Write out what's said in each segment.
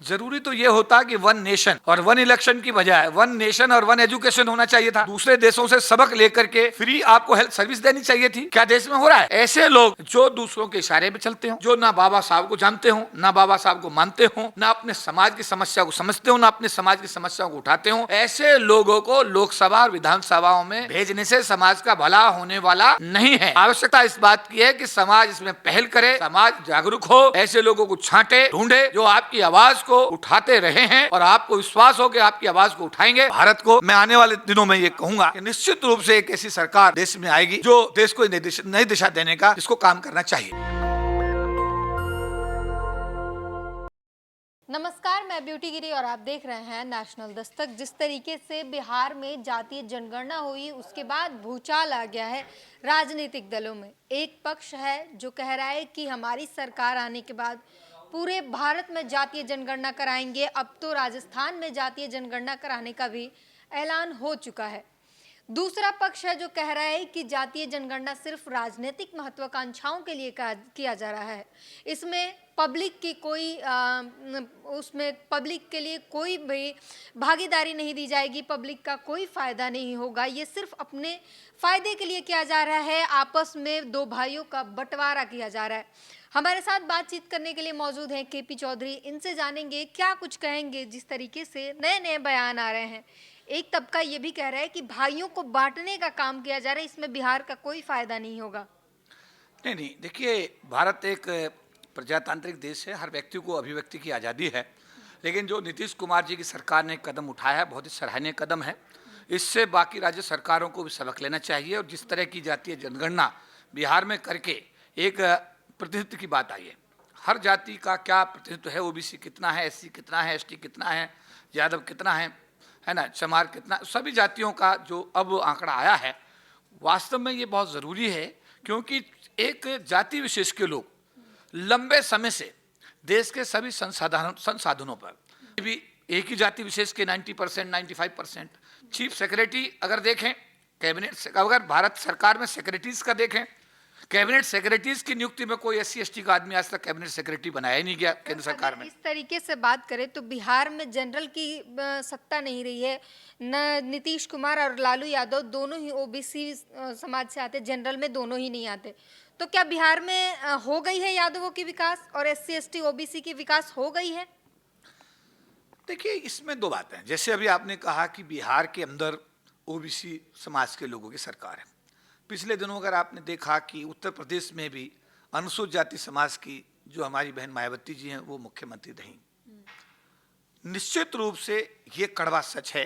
जरूरी तो ये होता कि वन नेशन और वन इलेक्शन की बजाय वन नेशन और वन एजुकेशन होना चाहिए था। दूसरे देशों से सबक लेकर के फ्री आपको हेल्थ सर्विस देनी चाहिए थी। क्या देश में हो रहा है? ऐसे लोग जो दूसरों के इशारे पे चलते हो, जो ना बाबा साहब को जानते हो, ना बाबा साहब को मानते हो, ना अपने समाज की समस्या को समझते हो, ना अपने समाज की समस्याओं को उठाते हो, ऐसे लोगों को लोकसभा और विधानसभाओं में भेजने से समाज का भला होने वाला नहीं है। आवश्यकता इस बात की है कि समाज इसमें पहल करे, समाज जागरूक हो, ऐसे लोगों को छांटे, ढूंढे जो आपकी आवाज को उठाते रहे हैं और आपको विश्वास हो कि आपकी आवाज को उठाएंगे। भारत को मैं आने वाले दिनों में ये कहूंगा कि निश्चित रूप से एक ऐसी सरकार देश में आएगी जो देश को नई दिशा देने का इसको काम करना चाहिए। नमस्कार, मैं ब्यूटी गिरी और आप देख रहे हैं नेशनल दस्तक। जिस तरीके से बिहार में जातीय जनगणना हुई उसके बाद भूचाल आ गया है राजनीतिक दलों में। एक पक्ष है जो कह रहा है कि हमारी सरकार आने के बाद पूरे भारत में जातीय जनगणना कराएंगे। अब तो राजस्थान में जातीय जनगणना कराने का भी ऐलान हो चुका है। दूसरा पक्ष है जो कह रहा है कि जातीय जनगणना सिर्फ राजनीतिक महत्वाकांक्षाओं के लिए किया जा रहा है। इसमें पब्लिक की कोई उसमें पब्लिक के लिए कोई भी भागीदारी नहीं दी जाएगी, पब्लिक का कोई फायदा नहीं होगा। ये सिर्फ अपने फायदे के लिए किया जा रहा है, आपस में दो भाइयों का बंटवारा किया जा रहा है। हमारे साथ बातचीत करने के लिए मौजूद हैं केपी चौधरी। इनसे जानेंगे क्या कुछ कहेंगे जिस तरीके से नए नए बयान आ रहे हैं। एक तबका ये भी कह रहा है कि भाइयों को बांटने का काम किया जा रहा है, इसमें बिहार का कोई फायदा नहीं होगा। नहीं, देखिए, भारत एक प्रजातांत्रिक देश है, हर व्यक्ति को अभिव्यक्ति की आज़ादी है। लेकिन जो नीतीश कुमार जी की सरकार ने कदम उठाया है बहुत ही सराहनीय कदम है। इससे बाकी राज्य सरकारों को भी सबक लेना चाहिए। और जिस तरह की जातीय जनगणना बिहार में करके एक प्रतिनिधित्व की बात आई है, हर जाति का क्या प्रतिनिधित्व है, ओबीसी कितना है, एससी कितना है, एसटी कितना है, यादव कितना है ना, चमार कितना, सभी जातियों का जो अब आंकड़ा आया है, वास्तव में ये बहुत ज़रूरी है। क्योंकि एक जाति विशेष के लोग लंबे समय से देश के सभी संसाधनों पर भी एक ही जाति विशेष के 90% 95%। चीफ सेक्रेटरी अगर देखें कैबिनेट से, अगर भारत सरकार में सेक्रेटरीज का देखें, कैबिनेट सेक्रेटरीज की नियुक्ति में कोई एससी एसटी का आदमी आज तक कैबिनेट सेक्रेटरी बनाया ही नहीं गया केंद्र सरकार में। इस तरीके से बात करें तो बिहार में जनरल की सत्ता नहीं रही है। न नीतीश कुमार और लालू यादव दोनों ही ओबीसी समाज से आते, जनरल में दोनों ही नहीं आते। तो क्या बिहार में हो गई है यादवों की विकास और एससी एसटी ओबीसी की विकास हो गई है? देखिए, इसमें दो बातें हैं। जैसे अभी आपने कहा कि बिहार के अंदर ओबीसी समाज के लोगों की सरकार है। पिछले दिनों अगर आपने देखा कि उत्तर प्रदेश में भी अनुसूचित जाति समाज की जो हमारी बहन मायावती जी हैं वो मुख्यमंत्री रहीं। निश्चित रूप से ये कड़वा सच है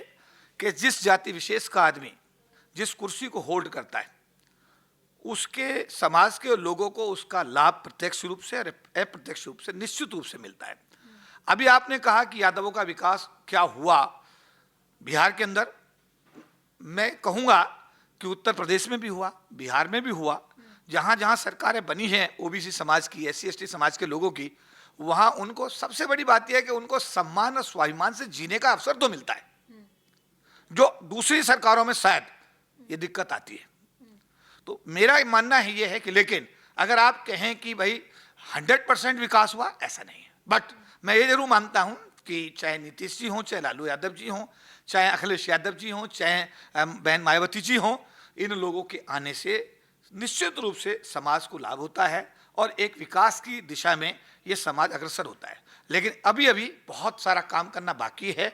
कि जिस जाति विशेष का आदमी जिस कुर्सी को होल्ड करता है उसके समाज के लोगों को उसका लाभ प्रत्यक्ष रूप से और अप्रत्यक्ष रूप से निश्चित रूप से मिलता है। अभी आपने कहा कि यादवों का विकास क्या हुआ बिहार के अंदर, मैं कहूँगा कि उत्तर प्रदेश में भी हुआ, बिहार में भी हुआ। जहाँ जहाँ सरकारें बनी हैं ओबीसी समाज की, एससी एसटी समाज के लोगों की, वहाँ उनको सबसे बड़ी बात यह है कि उनको सम्मान और स्वाभिमान से जीने का अवसर तो मिलता है, जो दूसरी सरकारों में शायद ये दिक्कत आती है। तो मेरा मानना है ये है कि, लेकिन अगर आप कहें कि भाई 100% विकास हुआ, ऐसा नहीं है। बट मैं ये जरूर मानता हूँ कि चाहे नीतीश जी हों, चाहे लालू यादव जी हों, चाहे अखिलेश यादव जी हों, चाहे बहन मायावती जी हों, इन लोगों के आने से निश्चित रूप से समाज को लाभ होता है और एक विकास की दिशा में ये समाज अग्रसर होता है। लेकिन अभी अभी बहुत सारा काम करना बाकी है।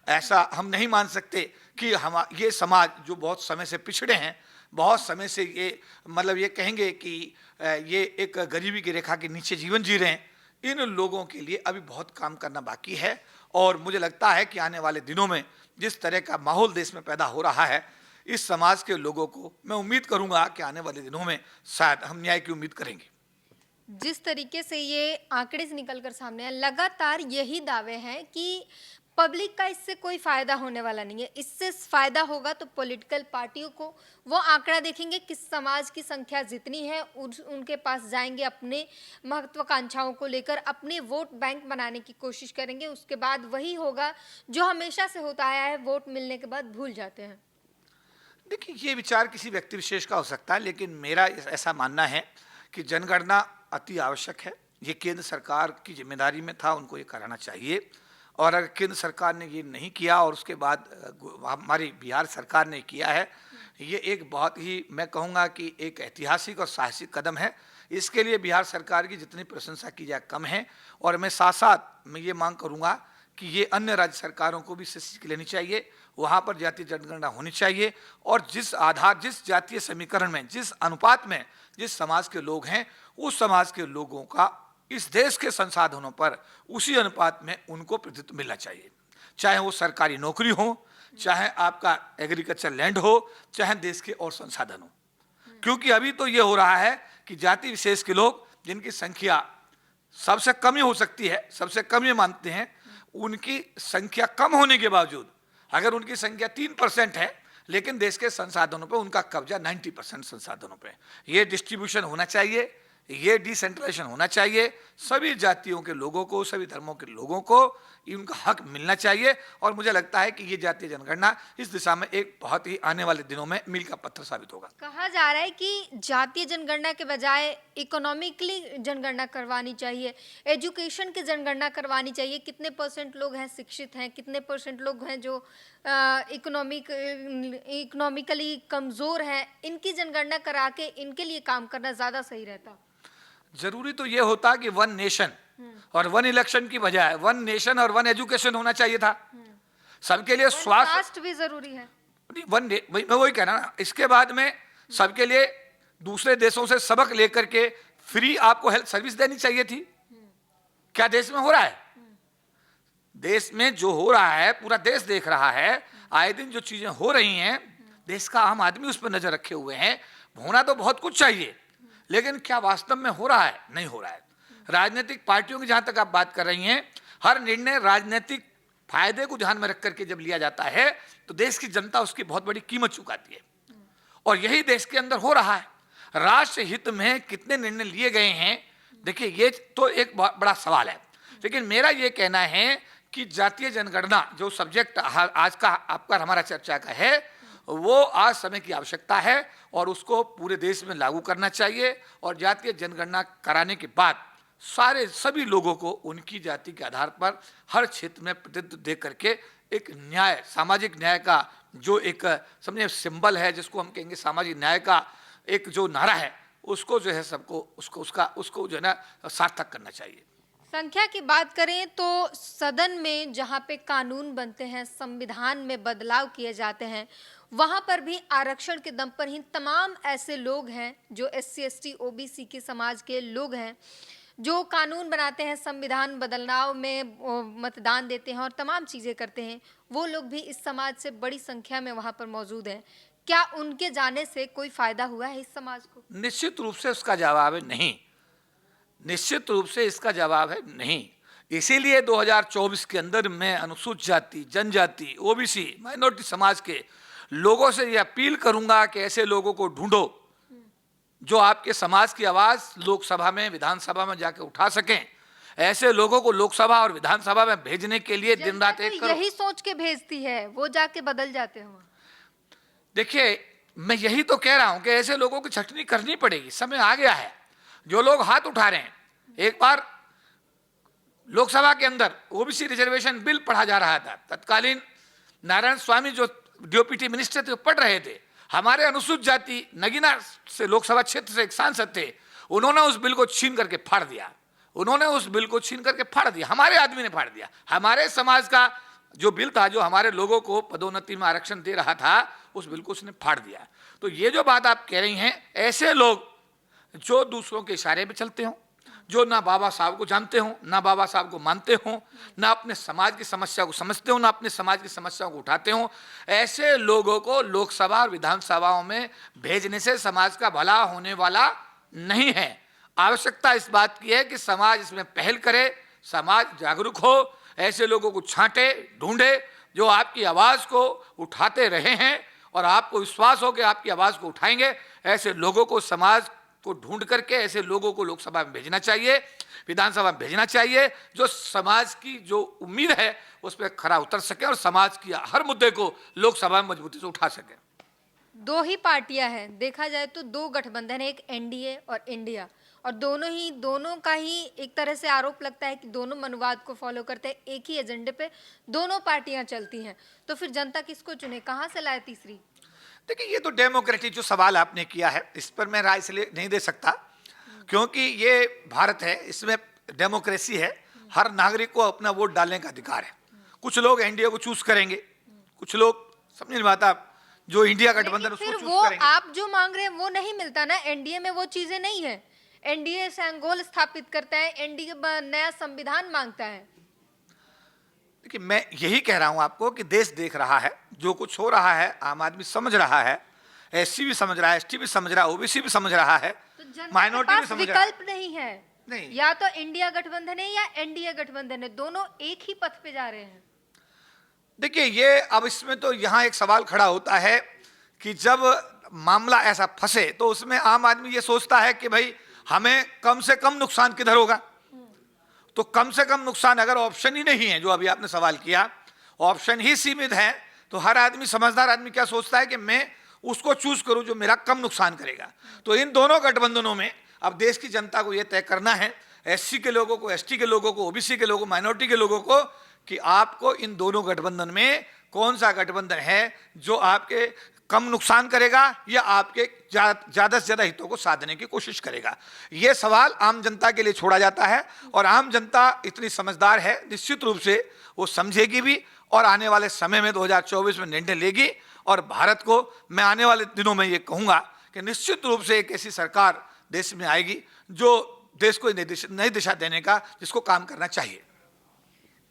ऐसा हम नहीं मान सकते कि हम ये समाज जो बहुत समय से पिछड़े हैं, बहुत समय से ये मतलब ये कहेंगे कि ये एक गरीबी की रेखा के नीचे जीवन जी रहे हैं, इन लोगों के लिए अभी बहुत काम करना बाकी है। और मुझे लगता है कि आने वाले दिनों में जिस तरह का माहौल देश में पैदा हो रहा है, इस समाज के लोगों को मैं उम्मीद करूंगा कि आने वाले दिनों में शायद हम न्याय की उम्मीद करेंगे। जिस तरीके से ये आंकड़े से निकलकर सामने आए, लगातार यही दावे हैं कि पब्लिक का इससे कोई फायदा होने वाला नहीं है। इससे फायदा होगा तो पॉलिटिकल पार्टियों को, वो आंकड़ा देखेंगे किस समाज की संख्या जितनी है उनके पास जाएंगे, अपने महत्वाकांक्षाओं को लेकर अपने वोट बैंक बनाने की कोशिश करेंगे। उसके बाद वही होगा जो हमेशा से होता आया है, वोट मिलने के बाद भूल जाते हैं। देखिए, ये विचार किसी व्यक्ति विशेष का हो सकता है, लेकिन मेरा ऐसा मानना है कि जनगणना अति आवश्यक है। ये केंद्र सरकार की जिम्मेदारी में था, उनको ये कराना चाहिए। और अगर केंद्र सरकार ने ये नहीं किया और उसके बाद हमारी बिहार सरकार ने किया है, ये एक बहुत ही, मैं कहूँगा कि एक ऐतिहासिक और साहसिक कदम है। इसके लिए बिहार सरकार की जितनी प्रशंसा की जाए कम है। और मैं साथ साथ मैं ये मांग करूँगा कि ये अन्य राज्य सरकारों को भी इससे सीख लेनी चाहिए, वहाँ पर जातीय जनगणना होनी चाहिए और जिस आधार, जिस जातीय समीकरण में, जिस अनुपात में जिस समाज के लोग हैं, उस समाज के लोगों का इस देश के संसाधनों पर उसी अनुपात में उनको प्रतिनिधित्व मिलना चाहिए, चाहे वो सरकारी नौकरी हो, चाहे आपका एग्रीकल्चर लैंड हो, चाहे देश के और संसाधन हो। क्योंकि अभी तो ये हो रहा है कि जाति विशेष के लोग जिनकी संख्या सबसे कम ही हो सकती है, सबसे कम ये मानते हैं, उनकी संख्या कम होने के बावजूद अगर उनकी संख्या 3% है, लेकिन देश के संसाधनों पे उनका कब्जा 90% संसाधनों पे। ये डिस्ट्रीब्यूशन होना चाहिए, ये डिसेंट्रलाइजेशन होना चाहिए। सभी जातियों के लोगों को, सभी धर्मों के लोगों को इनका हक मिलना चाहिए और मुझे लगता है कि ये जातीय जनगणना इस दिशा में एक बहुत ही आने वाले दिनों में मील का पत्थर साबित होगा। कहा जा रहा है कि जातीय जनगणना के बजाय इकोनॉमिकली जनगणना करवानी चाहिए, एजुकेशन की जनगणना करवानी चाहिए। कितने % लोग हैं शिक्षित हैं, कितने % लोग हैं जो इकोनॉमिकली कमज़ोर हैं, इनकी जनगणना करा के इनके लिए काम करना ज़्यादा सही रहता। जरूरी तो ये होता कि वन नेशन और वन इलेक्शन की बजाय वन नेशन और वन एजुकेशन होना चाहिए था। सबके लिए स्वास्थ्य भी जरूरी है। मैं वही कह रहा ना, इसके बाद में सबके लिए दूसरे देशों से सबक लेकर के फ्री आपको हेल्थ सर्विस देनी चाहिए थी। क्या देश में हो रहा है? देश में जो हो रहा है पूरा देश देख रहा है। आए दिन जो चीजें हो रही हैं, देश का आम आदमी उस पर नजर रखे हुए हैं। होना तो बहुत कुछ चाहिए, लेकिन क्या वास्तव में हो रहा है? नहीं हो रहा है। राजनीतिक पार्टियों की जहां तक आप बात कर रही हैं, हर निर्णय राजनीतिक फायदे को ध्यान में रख करके जब लिया जाता है तो देश की जनता उसकी बहुत बड़ी कीमत चुकाती है। और यही देश के अंदर हो रहा है। राष्ट्र हित में कितने निर्णय लिए गए हैं, देखिए ये तो एक बहुत बड़ा सवाल है। लेकिन मेरा ये कहना है कि जातीय जनगणना जो सब्जेक्ट आज का आपका हमारा चर्चा का है, वो आज समय की आवश्यकता है और उसको पूरे देश में लागू करना चाहिए। और जातीय जनगणना कराने के बाद सभी लोगों को उनकी जाति के आधार पर हर क्षेत्र में प्रतिनिधित्व दे करके एक न्याय, सामाजिक न्याय का जो एक समझे सिंबल है, जिसको हम कहेंगे सामाजिक न्याय का एक जो नारा है, उसको जो है सबको उसको जो है ना सार्थक करना चाहिए। संख्या की बात करें तो सदन में जहां पे कानून बनते हैं, संविधान में बदलाव किए जाते हैं, वहां पर भी आरक्षण के दम पर ही तमाम ऐसे लोग हैं जो SC ST OBC के समाज के लोग हैं, जो कानून बनाते हैं, संविधान बदलाव में मतदान देते हैं और तमाम चीज़ें करते हैं। वो लोग भी इस समाज से बड़ी संख्या में वहाँ पर मौजूद हैं। क्या उनके जाने से कोई फायदा हुआ है इस समाज को? निश्चित रूप से उसका जवाब है नहीं। निश्चित रूप से इसका जवाब है नहीं। इसीलिए 2024 के अंदर मैं अनुसूचित जाति, जनजाति, OBC, माइनॉरिटी समाज के लोगों से यह अपील करूंगा कि ऐसे लोगों को ढूंढो जो आपके समाज की आवाज लोकसभा में, विधानसभा में जाके उठा सकें। ऐसे लोगों को लोकसभा और विधानसभा में भेजने के लिए दिन रात एक करो। यही सोच के भेजती है, वो जाके बदल जाते हो। देखिए, मैं यही तो कह रहा हूं कि ऐसे लोगों की छटनी करनी पड़ेगी। समय आ गया है। जो लोग हाथ उठा रहे हैं, एक बार लोकसभा के अंदर OBC रिजर्वेशन बिल पढ़ा जा रहा था, तत्कालीन नारायण स्वामी जो DOPT मिनिस्टर थे पढ़ रहे थे। हमारे अनुसूचित जाति नगीना से लोकसभा क्षेत्र से एक सांसद थे, उन्होंने उस बिल को छीन करके फाड़ दिया। उन्होंने उस बिल को छीन करके फाड़ दिया, हमारे आदमी ने फाड़ दिया। हमारे समाज का जो बिल था, जो हमारे लोगों को पदोन्नति में आरक्षण दे रहा था, उस बिल को उसने फाड़ दिया। तो ये जो बात आप कह रही हैं, ऐसे लोग जो दूसरों के इशारे पे चलते हों, जो ना बाबा साहब को जानते हों, ना बाबा साहब को मानते हों, ना अपने समाज की समस्या को समझते हों, ना अपने समाज की समस्याओं को उठाते हों, ऐसे लोगों को लोकसभा और विधानसभाओं में भेजने से समाज का भला होने वाला नहीं है। आवश्यकता इस बात की है कि समाज इसमें पहल करे, समाज जागरूक हो, ऐसे लोगों को छांटे, ढूंढे जो आपकी आवाज़ को उठाते रहे हैं और आपको विश्वास हो कि आपकी आवाज़ को उठाएंगे। ऐसे लोगों को समाज को ढूंढ करके ऐसे लोगों को लोकसभा में भेजना चाहिए, विधानसभा में भेजना चाहिए, जो समाज की जो उम्मीद है उस पर खरा उतर सके और समाज की हर मुद्दे को लोकसभा में मजबूती से उठा सके। दो ही पार्टियां हैं, देखा जाए तो दो गठबंधन है, एक NDA और इंडिया, और दोनों का ही एक तरह से आरोप लगता है कि दोनों मनुवाद को फॉलो करते हैं, एक ही एजेंडे पे दोनों पार्टियां चलती हैं, तो फिर जनता किसको चुने, कहां से लाए तीसरी? देखिए, ये तो डेमोक्रेटिक जो सवाल आपने किया है, इस पर मैं राय इसलिए नहीं दे सकता क्योंकि ये भारत है, इसमें डेमोक्रेसी है, हर नागरिक को अपना वोट डालने का अधिकार है। कुछ लोग एनडीए को चूज करेंगे, कुछ लोग समझ नहीं आता जो इंडिया गठबंधन उसको फिर चूज वो करेंगे। आप जो मांग रहे हैं वो नहीं मिलता ना, एनडीए में वो चीजें नहीं है। एनडीए सांगोल स्थापित करता है, एनडीए नया संविधान मांगता है। देखिए, मैं यही कह रहा हूं आपको कि देश देख रहा है, जो कुछ हो रहा है आम आदमी समझ रहा है, एससी भी समझ रहा है, एसटी भी समझ रहा है, ओबीसी भी समझ रहा है, तो जनता के माइनॉरिटी भी पास समझ रहा है। विकल्प नहीं है, नहीं। या तो इंडिया गठबंधन है या एनडीए गठबंधन है, दोनों एक ही पथ पे जा रहे हैं। देखिए, ये अब इसमें तो यहाँ एक सवाल खड़ा होता है कि जब मामला ऐसा फंसे तो उसमें आम आदमी ये सोचता है कि भाई हमें कम से कम नुकसान किधर होगा। तो कम से कम नुकसान अगर ऑप्शन ही नहीं है, जो अभी आपने सवाल किया, ऑप्शन ही सीमित है, तो हर आदमी, समझदार आदमी क्या सोचता है कि मैं उसको चूज करूं जो मेरा कम नुकसान करेगा। तो इन दोनों गठबंधनों में अब देश की जनता को यह तय करना है, एससी के लोगों को, एसटी के लोगों को, ओबीसी के लोगों को, माइनॉरिटी के लोगों को, कि आपको इन दोनों गठबंधन में कौन सा गठबंधन है जो आपके कम नुकसान करेगा या आपके ज्यादा से ज्यादा हितों को साधने की कोशिश करेगा। यह सवाल आम जनता के लिए छोड़ा जाता है और आम जनता इतनी समझदार है, निश्चित रूप से वो समझेगी भी और आने वाले समय में 2024 में निर्णय लेगी। और भारत को मैं आने वाले दिनों में ये कहूंगा कि निश्चित रूप से एक ऐसी सरकार देश में आएगी जो देश को नई दिशा देने का, जिसको काम करना चाहिए।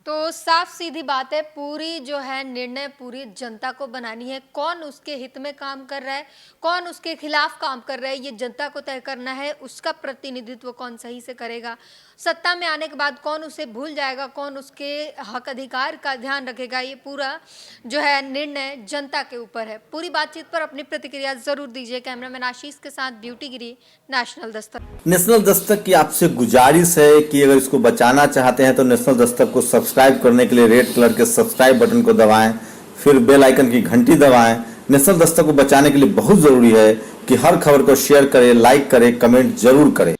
तो साफ सीधी बात है, पूरी जो है निर्णय पूरी जनता को बनानी है। कौन उसके हित में काम कर रहा है, कौन उसके खिलाफ काम कर रहा है, ये जनता को तय करना है। उसका प्रतिनिधित्व कौन सही से करेगा, सत्ता में आने के बाद कौन उसे भूल जाएगा, कौन उसके हक अधिकार का ध्यान रखेगा, ये पूरा जो है निर्णय जनता के ऊपर है। पूरी बातचीत पर अपनी प्रतिक्रिया जरूर दीजिए। कैमरामैन आशीष के साथ ब्यूटी गिरी, नेशनल दस्तक। नेशनल दस्तक की आपसे गुजारिश है कि अगर इसको बचाना चाहते हैं तो नेशनल दस्तक को सब्सक्राइब करने के लिए रेड कलर के सब्सक्राइब बटन को दबाएं, फिर बेल आइकन की घंटी दबाएं। नेशनल दस्तक को बचाने के लिए बहुत जरूरी है कि हर खबर को शेयर करें, लाइक करें, कमेंट जरूर करें।